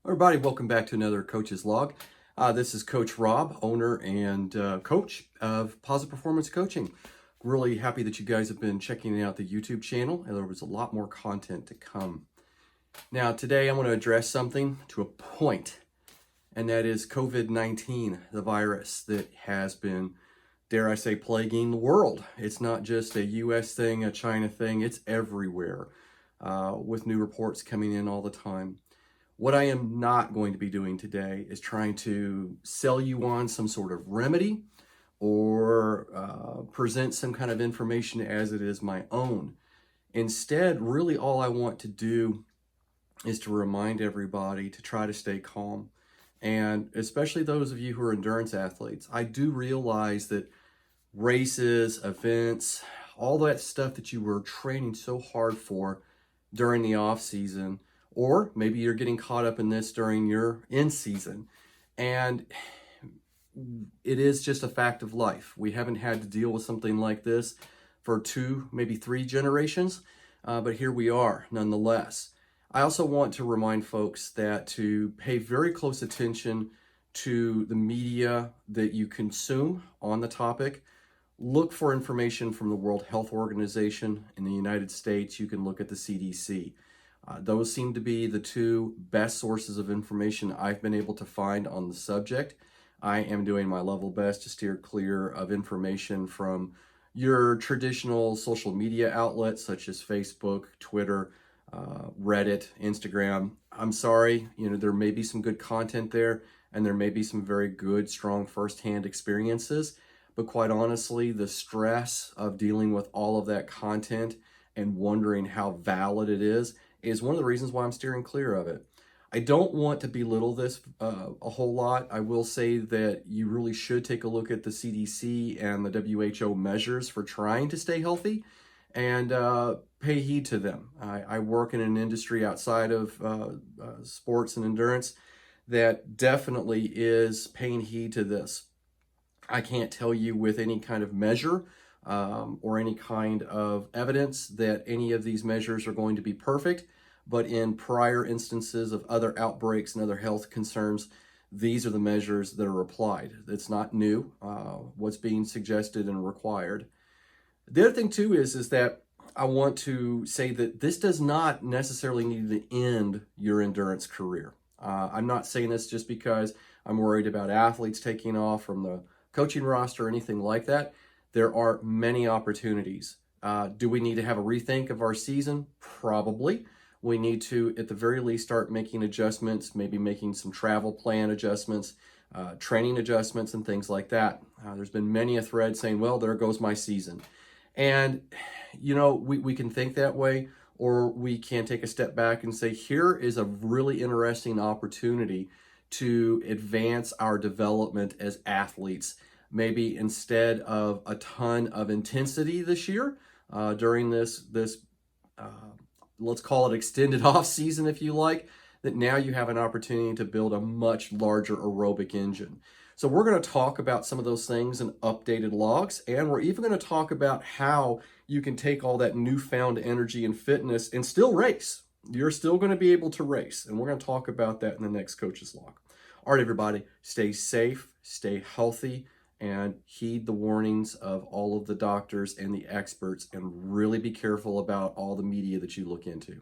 Everybody, welcome back to another Coach's Log. This is Coach Rob, owner and coach of Positive Performance Coaching. Really happy that you guys have been checking out the YouTube channel, and there was a lot more content to come. Now, today I'm going to address something to a point, and that is COVID-19, the virus that has been, dare I say, plaguing the world. It's not just a US thing, a China thing, it's everywhere, with new reports coming in all the time. What I am not going to be doing today is trying to sell you on some sort of remedy or present some kind of information as it is my own. Instead, really all I want to do is to remind everybody to try to stay calm. And especially those of you who are endurance athletes, I do realize that races, events, all that stuff that you were training so hard for during the off season, or maybe you're getting caught up in this during your in season. And it is just a fact of life. We haven't had to deal with something like this for 2, maybe 3 generations, but here we are nonetheless. I also want to remind folks that to pay very close attention to the media that you consume on the topic. Look for information from the World Health Organization. In the United States, you can look at the CDC. Those seem to be the 2 best sources of information I've been able to find on the subject. I am doing my level best to steer clear of information from your traditional social media outlets such as Facebook, Twitter, Reddit, Instagram. I'm sorry, there may be some good content there, and there may be some very good, strong firsthand experiences. But quite honestly, the stress of dealing with all of that content and wondering how valid it is one of the reasons why I'm steering clear of it. I don't want to belittle this a whole lot. I will say that you really should take a look at the CDC and the WHO measures for trying to stay healthy and pay heed to them. I work in an industry outside of sports and endurance that definitely is paying heed to this. I can't tell you with any kind of measure or any kind of evidence that any of these measures are going to be perfect, but in prior instances of other outbreaks and other health concerns, these are the measures that are applied. It's not new, what's being suggested and required. The other thing too is that I want to say that this does not necessarily need to end your endurance career. I'm not saying this just because I'm worried about athletes taking off from the coaching roster or anything like that. There are many opportunities. Do we need to have a rethink of our season? Probably. We need to, at the very least, start making adjustments, maybe making some travel plan adjustments, training adjustments, and things like that. There's been many a thread saying, well, there goes my season. And, we can think that way, or we can take a step back and say, here is a really interesting opportunity to advance our development as athletes. Maybe instead of a ton of intensity this year during this let's call it extended off season, if you like, that now you have an opportunity to build a much larger aerobic engine. So we're going to talk about some of those things in updated logs, and we're even going to talk about how you can take all that newfound energy and fitness and still race. You're still going to be able to race, and we're going to talk about that in the next Coach's Log. All right, everybody, stay safe, stay healthy, and heed the warnings of all of the doctors and the experts, and really be careful about all the media that you look into.